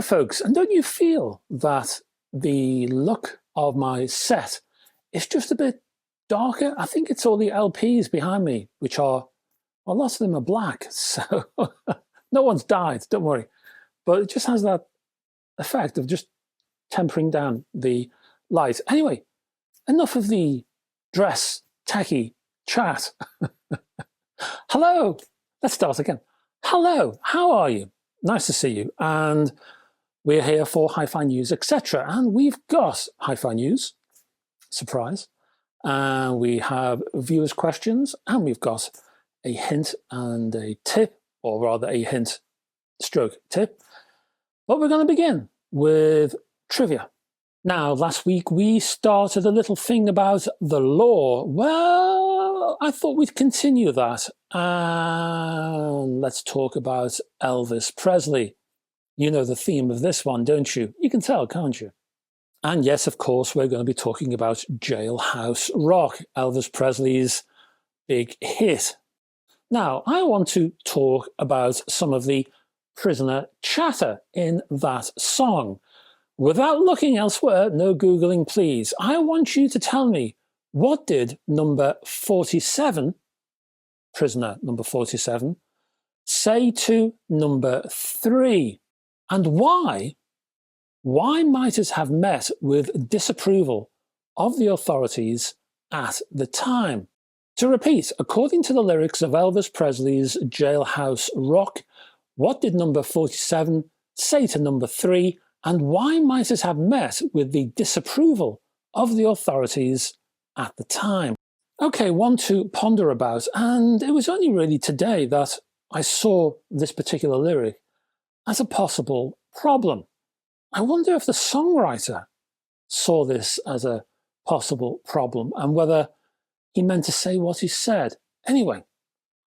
folks, and don't you feel that the look of my set is just a bit darker? I think it's all the LPs behind me, which are, well, lots of them are black, so no one's died, don't worry. But it just has that effect of just tempering down the light. Anyway, enough of the dress techie chat. Hello, let's start again. Hello, how are you? Nice to see you. And we're here for Hi-Fi News, etc. And we've got Hi-Fi News, surprise. And we have viewers' questions, and we've got a hint and a tip, or rather a hint stroke tip. But we're going to begin with trivia. Now, last week we started a little thing about the law. Well, I thought we'd continue that. And let's talk about Elvis Presley. You know the theme of this one, don't you? You can tell, can't you? And yes, of course, we're going to be talking about Jailhouse Rock, Elvis Presley's big hit. Now, I want to talk about some of the prisoner chatter in that song. Without looking elsewhere, no Googling, please. I want you to tell me, what did number 47, prisoner number 47, say to number 3? And why might it have met with disapproval of the authorities at the time? To repeat, according to the lyrics of Elvis Presley's Jailhouse Rock, what did number 47 say to number 3, and why might it have met with the disapproval of the authorities at the time? Okay, one to ponder about, and it was only really today that I saw this particular lyric as a possible problem. I wonder if the songwriter saw this as a possible problem and whether he meant to say what he said. Anyway,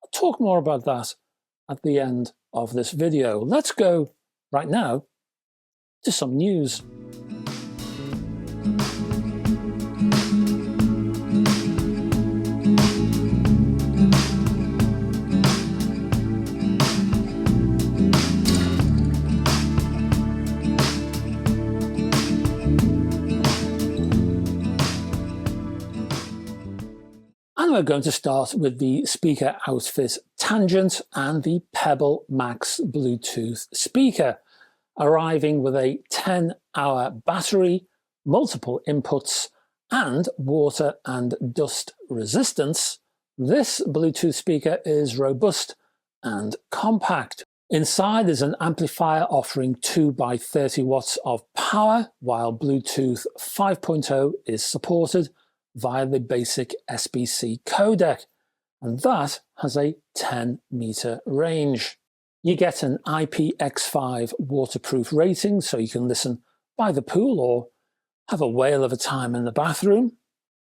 I'll talk more about that at the end of this video. Let's go right now to some news. And we're going to start with the speaker outfit tangent and the Pebble Max Bluetooth speaker, arriving with a 10-hour battery, multiple inputs, and water and dust resistance. This Bluetooth speaker is robust and compact. Inside is an amplifier offering 2 by 30 watts of power, while Bluetooth 5.0 is supported via the basic SBC codec, and that has a 10-meter range. You get an IPX5 waterproof rating, so you can listen by the pool or have a whale of a time in the bathroom.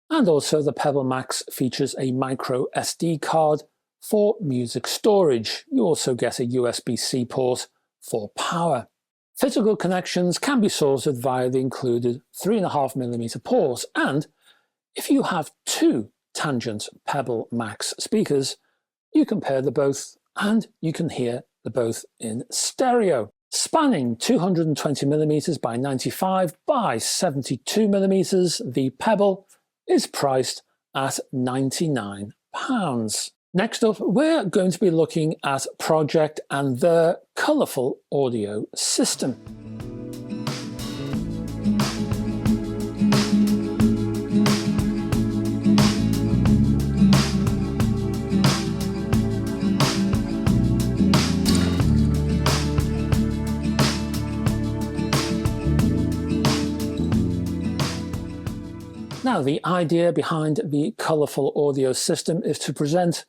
And also the Pebble Max features a micro SD card for music storage. You also get a USB-C port for power. Physical connections can be sorted via the included 3.5mm port, and if you have 2 tangent Pebble Max speakers, you can pair the both and you can hear the both in stereo. Spanning 220mm by 95 by 72mm, the Pebble is priced at £99. Next up, we're going to be looking at Pro-Ject and their colourful audio system. Now, the idea behind the colourful audio system is to present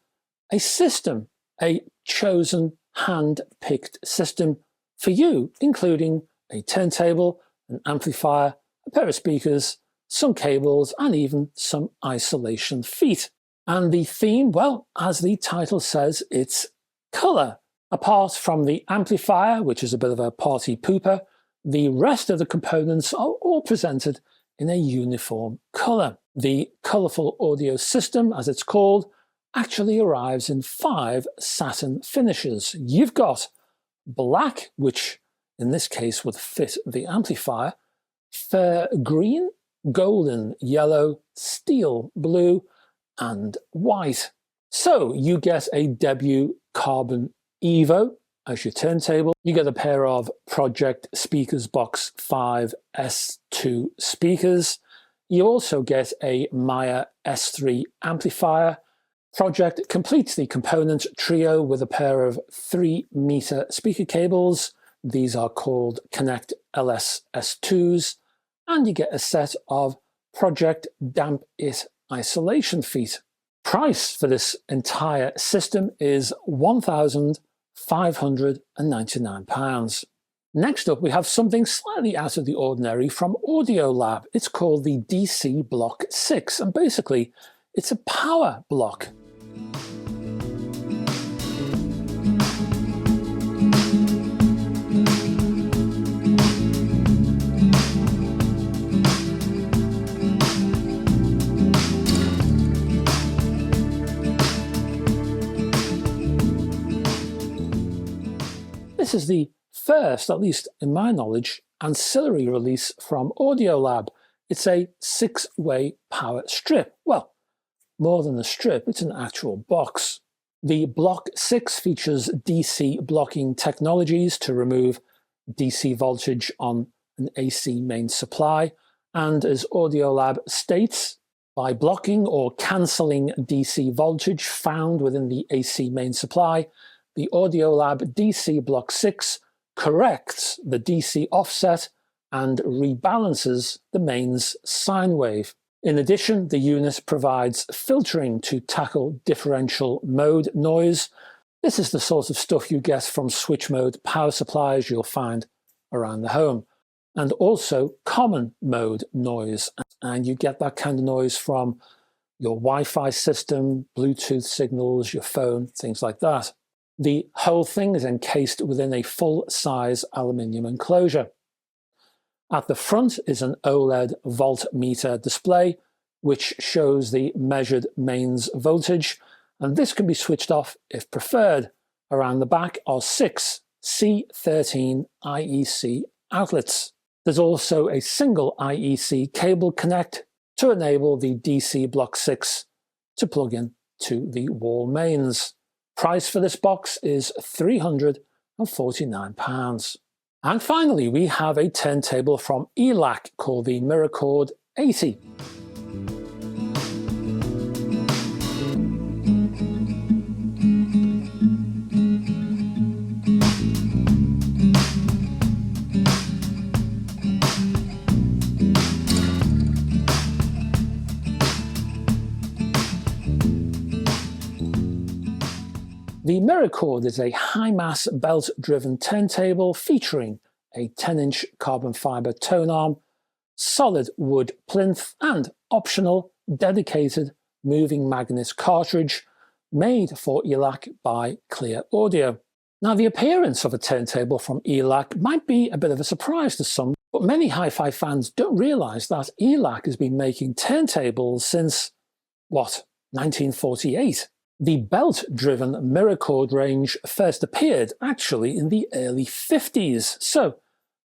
a system, a chosen, hand-picked system for you, including a turntable, an amplifier, a pair of speakers, some cables, and even some isolation feet. And the theme, well, as the title says, it's colour. Apart from the amplifier, which is a bit of a party pooper, the rest of the components are all presented in a uniform colour. The colourful audio system, as it's called, actually arrives in 5 satin finishes. You've got black, which in this case would fit the amplifier, fair green, golden yellow, steel blue, and white. So you get a debut Carbon Evo as your turntable. You get a pair of Pro-Ject Speakers Box 5 S2 speakers. You also get a Maya S3 amplifier. Pro-Ject completes the component trio with a pair of 3-meter speaker cables. These are called Connect LS S2s. And you get a set of Pro-Ject Damp It isolation feet. Price for this entire system is £1,599. Next up, we have something slightly out of the ordinary from Audiolab. It's called the DC Block 6, and basically it's a power block. This is the first, at least in my knowledge, ancillary release from Audiolab. It's a 6-way power strip. Well, more than a strip, it's an actual box. The Block 6 features DC blocking technologies to remove DC voltage on an AC main supply, and as Audiolab states, by blocking or cancelling DC voltage found within the AC main supply, the Audiolab DC Block 6 corrects the DC offset and rebalances the mains sine wave. In addition, the unit provides filtering to tackle differential mode noise. This is the sort of stuff you get from switch mode power supplies you'll find around the home. And also common mode noise. And you get that kind of noise from your Wi-Fi system, Bluetooth signals, your phone, things like that. The whole thing is encased within a full-size aluminium enclosure. At the front is an OLED voltmeter display, which shows the measured mains voltage, and this can be switched off if preferred. Around the back are 6 C13 IEC outlets. There's also a single IEC cable connect to enable the DC Block 6 to plug in to the wall mains. Price for this box is £349. And finally, we have a turntable from ELAC called the Miracord 80. The Miracord is a high-mass belt-driven turntable featuring a 10-inch carbon fibre tone arm, solid wood plinth, and optional dedicated moving magnet cartridge made for ELAC by Clear Audio. Now, the appearance of a turntable from ELAC might be a bit of a surprise to some, but many hi-fi fans don't realise that ELAC has been making turntables since, 1948? The belt-driven Miracord range first appeared actually in the early 50s, so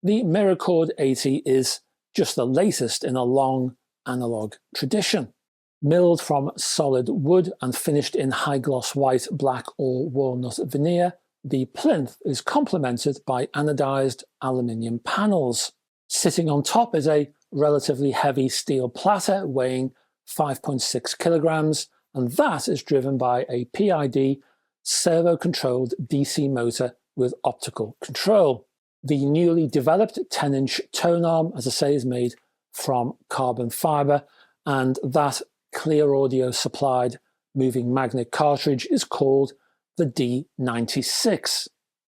the Miracord 80 is just the latest in a long analog tradition. Milled from solid wood and finished in high-gloss white, black or walnut veneer, the plinth is complemented by anodized aluminium panels. Sitting on top is a relatively heavy steel platter weighing 5.6 kilograms, and that is driven by a PID servo-controlled DC motor with optical control. The newly developed 10-inch tone arm, as I say, is made from carbon fibre, and that Clear Audio supplied moving magnet cartridge is called the D96.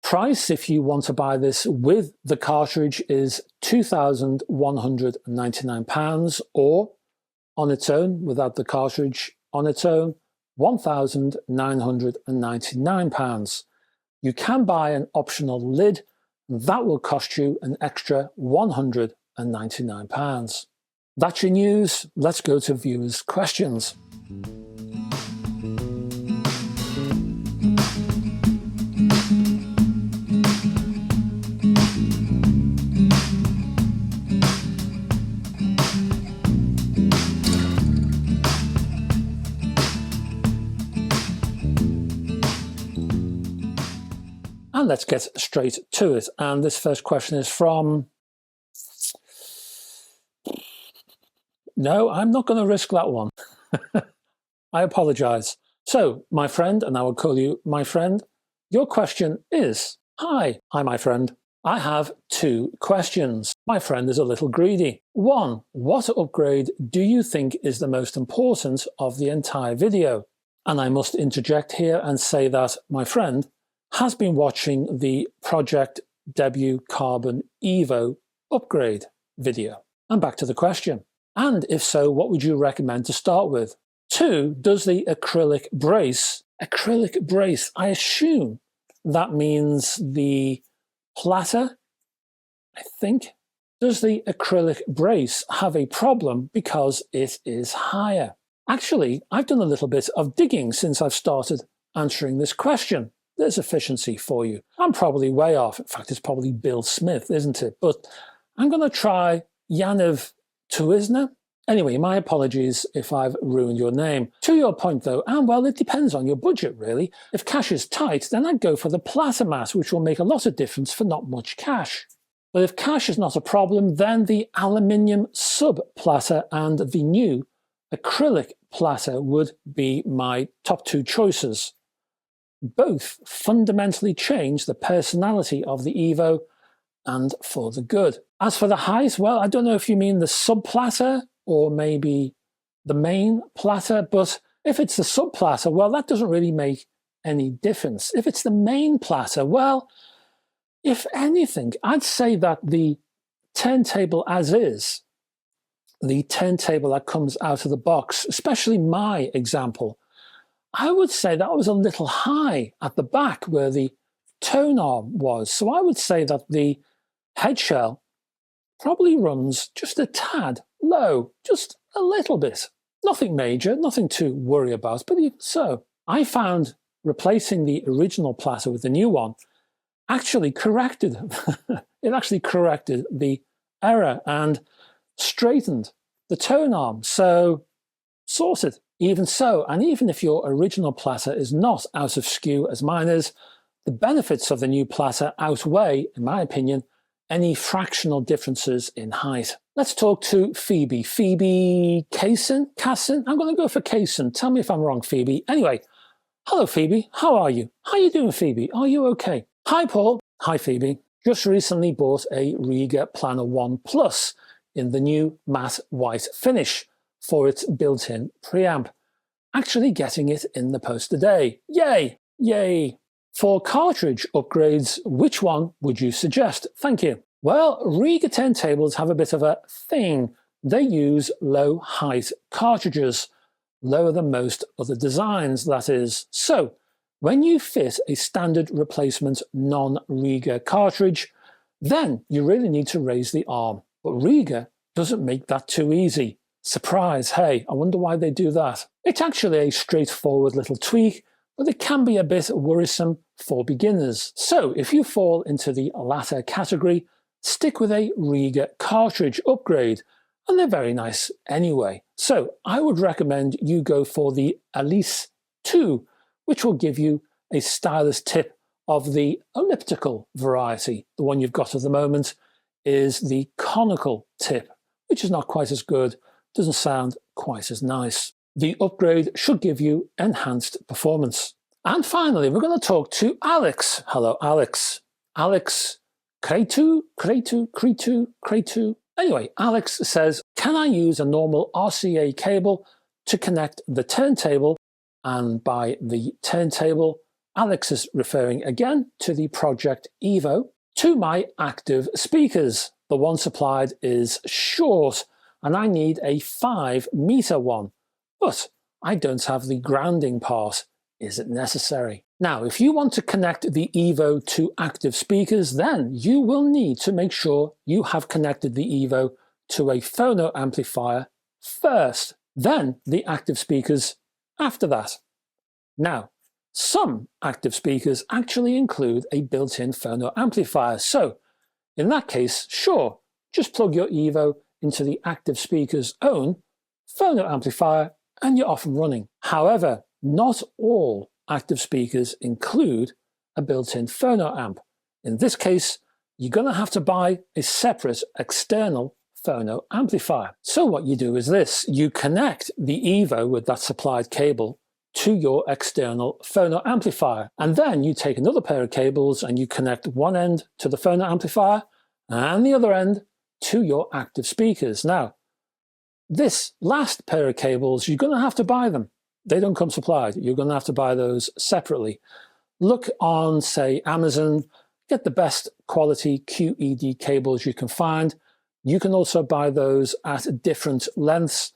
Price, if you want to buy this with the cartridge, is £2,199, or on its own, without the cartridge, on its own, £1,999. You can buy an optional lid, and that will cost you an extra £199. That's your news. Let's go to viewers' questions. And let's get straight to it. And this first question is from... No, I'm not going to risk that one. I apologize. So, my friend, and I will call you my friend, your question is, Hi, my friend. I have 2 questions. My friend is a little greedy. 1, what upgrade do you think is the most important of the entire video? And I must interject here and say that my friend has been watching the Pro-Ject Debut Carbon Evo upgrade video. And back to the question. And if so, what would you recommend to start with? 2, does the acrylic brace, I assume that means the platter, I think. Does the acrylic brace have a problem because it is higher? Actually, I've done a little bit of digging since I've started answering this question. There's efficiency for you. I'm probably way off. In fact, it's probably Bill Smith, isn't it? But I'm going to try Yaniv Tuizna. Anyway, my apologies if I've ruined your name. To your point though, and well, it depends on your budget really. If cash is tight, then I'd go for the platter mat, which will make a lot of difference for not much cash. But if cash is not a problem, then the aluminium sub platter and the new acrylic platter would be my top 2 choices. Both fundamentally change the personality of the Evo and for the good. As for the height, well, I don't know if you mean the sub platter or maybe the main platter, but if it's the sub platter, well, that doesn't really make any difference. If it's the main platter, well, if anything, I'd say that the turntable as is, the turntable that comes out of the box, especially my example, I would say that was a little high at the back where the tone arm was. So I would say that the head shell probably runs just a tad low, just a little bit. Nothing major, nothing to worry about, but even so. I found replacing the original platter with the new one actually corrected, it actually corrected the error and straightened the tone arm, so sorted. Even so, and even if your original platter is not out of skew as mine is, the benefits of the new platter outweigh, in my opinion, any fractional differences in height. Let's talk to Phoebe. Phoebe Casson? I'm going to go for Casson. Tell me if I'm wrong, Phoebe. Anyway, hello, Phoebe. How are you? How are you doing, Phoebe? Are you okay? Hi, Paul. Hi, Phoebe. Just recently bought a Riga Planner 1 Plus in the new matte white finish for its built-in preamp. Actually getting it in the post today. Yay! Yay! For cartridge upgrades, which one would you suggest? Thank you. Well, Riga turntables have a bit of a thing. They use low height cartridges, lower than most other designs, that is. So, when you fit a standard replacement non-Riga cartridge, then you really need to raise the arm. But Riga doesn't make that too easy. Surprise, hey, I wonder why they do that. It's actually a straightforward little tweak, but it can be a bit worrisome for beginners. So if you fall into the latter category, stick with a Riga cartridge upgrade, and they're very nice anyway. So I would recommend you go for the Elise 2, which will give you a stylus tip of the elliptical variety. The one you've got at the moment is the conical tip, which is not quite as good, doesn't sound quite as nice. The upgrade should give you enhanced performance. And finally, we're going to talk to Alex. Hello, Alex. Alex Kretu. Anyway, Alex says, can I use a normal RCA cable to connect the turntable? And by the turntable, Alex is referring again to the Pro-Ject Evo, to my active speakers. The one supplied is short, and I need a 5-meter one. But I don't have the grounding part. Is it necessary? Now, if you want to connect the Evo to active speakers, then you will need to make sure you have connected the Evo to a phono amplifier first, then the active speakers after that. Now, some active speakers actually include a built-in phono amplifier, so in that case, sure, just plug your Evo into the active speaker's own phono amplifier and you're off and running. However, not all active speakers include a built-in phono amp. In this case, you're going to have to buy a separate external phono amplifier. So what you do is this: you connect the Evo with that supplied cable to your external phono amplifier, and then you take another pair of cables and you connect one end to the phono amplifier and the other end to your active speakers. Now, this last pair of cables, you're going to have to buy them. They don't come supplied. You're going to have to buy those separately. Look on, say, Amazon, get the best quality QED cables you can find. You can also buy those at different lengths.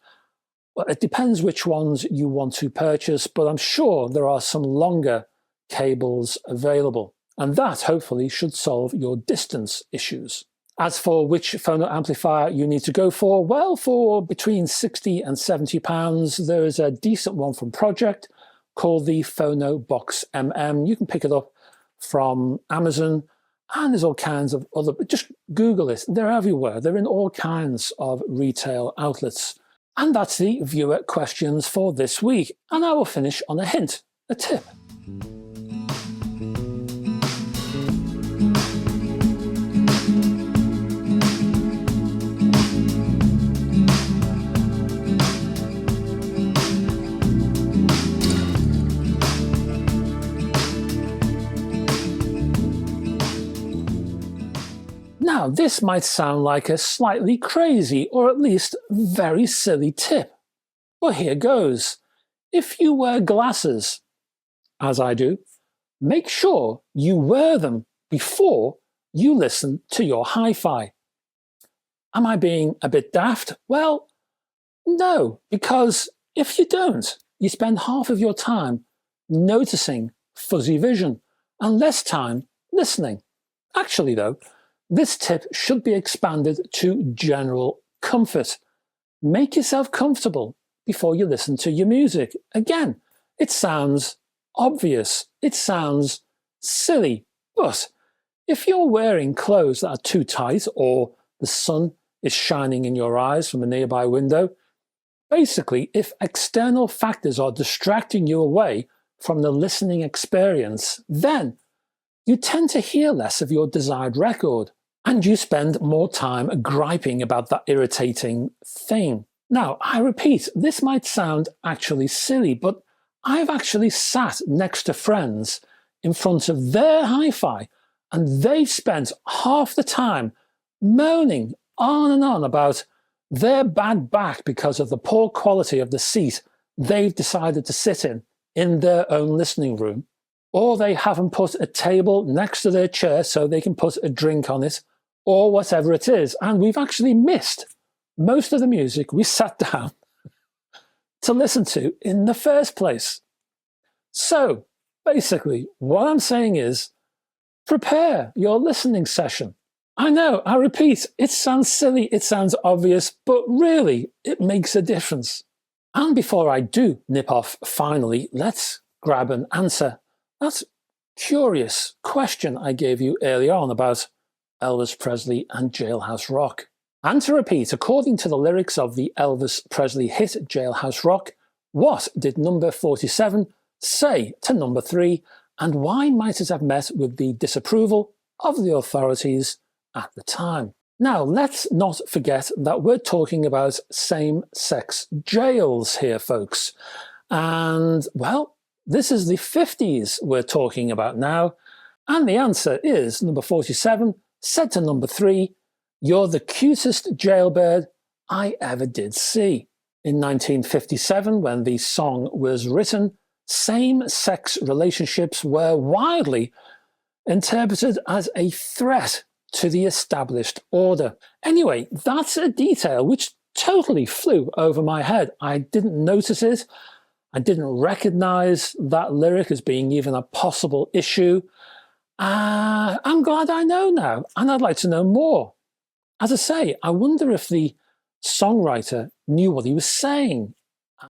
Well, it depends which ones you want to purchase, but I'm sure there are some longer cables available. And that hopefully should solve your distance issues. As for which phono amplifier you need to go for, well, for between £60 and £70, there is a decent one from Pro-Ject called the Phono Box MM. You can pick it up from Amazon, and there's all kinds of other, just Google it. They're everywhere. They're in all kinds of retail outlets. And that's the viewer questions for this week. And I will finish on a hint, a tip. Now, this might sound like a slightly crazy or at least very silly tip. But here goes. If you wear glasses, as I do, make sure you wear them before you listen to your hi-fi. Am I being a bit daft? Well, no, because if you don't, you spend half of your time noticing fuzzy vision and less time listening. Actually, though, this tip should be expanded to general comfort. Make yourself comfortable before you listen to your music. Again, it sounds obvious, it sounds silly, but if you're wearing clothes that are too tight or the sun is shining in your eyes from a nearby window, basically, if external factors are distracting you away from the listening experience, then you tend to hear less of your desired record. And you spend more time griping about that irritating thing. Now, I repeat, this might sound actually silly, but I've actually sat next to friends in front of their hi-fi, and they've spent half the time moaning on and on about their bad back because of the poor quality of the seat they've decided to sit in their own listening room, or they haven't put a table next to their chair so they can put a drink on it, or whatever it is. And we've actually missed most of the music we sat down to listen to in the first place. So basically, what I'm saying is, prepare your listening session. I know, I repeat, it sounds silly, it sounds obvious, but really, it makes a difference. And before I do nip off, finally, let's grab and answer that curious question I gave you earlier on about Elvis Presley and Jailhouse Rock. And to repeat, according to the lyrics of the Elvis Presley hit Jailhouse Rock, what did number 47 say to number 3, and why might it have met with the disapproval of the authorities at the time? Now, let's not forget that we're talking about same-sex jails here, folks. And, well, this is the 50s we're talking about now. And the answer is number 47 said to number 3, "You're the cutest jailbird I ever did see." In 1957, when the song was written, same-sex relationships were widely interpreted as a threat to the established order. Anyway, that's a detail which totally flew over my head. I didn't notice it. I didn't recognize that lyric as being even a possible issue. I'm glad I know now, and I'd like to know more. As I say, I wonder if the songwriter knew what he was saying,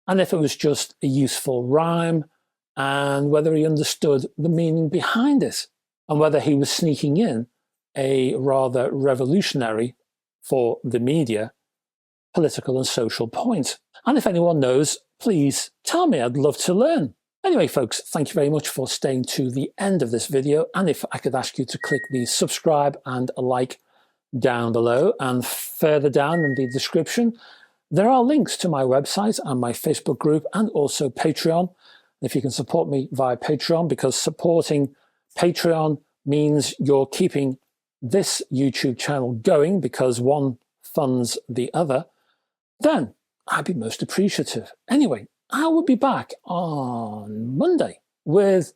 and if it was just a useful rhyme, and whether he understood the meaning behind it, and whether he was sneaking in a rather revolutionary, for the media, political and social point. And if anyone knows, please tell me, I'd love to learn. Anyway, folks, thank you very much for staying to the end of this video. And if I could ask you to click the subscribe and a like down below, and further down in the description, there are links to my website and my Facebook group and also Patreon. If you can support me via Patreon, because supporting Patreon means you're keeping this YouTube channel going because one funds the other, then I'd be most appreciative. Anyway, I will be back on Monday with,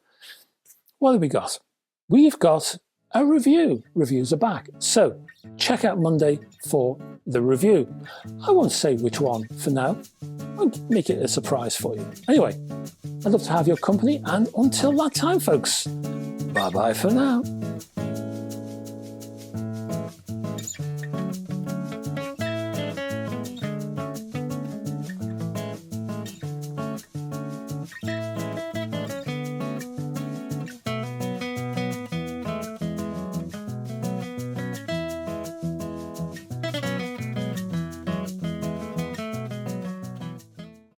what have we got? We've got a review. Reviews are back. So check out Monday for the review. I won't say which one for now. I'll make it a surprise for you. Anyway, I'd love to have your company, and until that time, folks, bye-bye for now.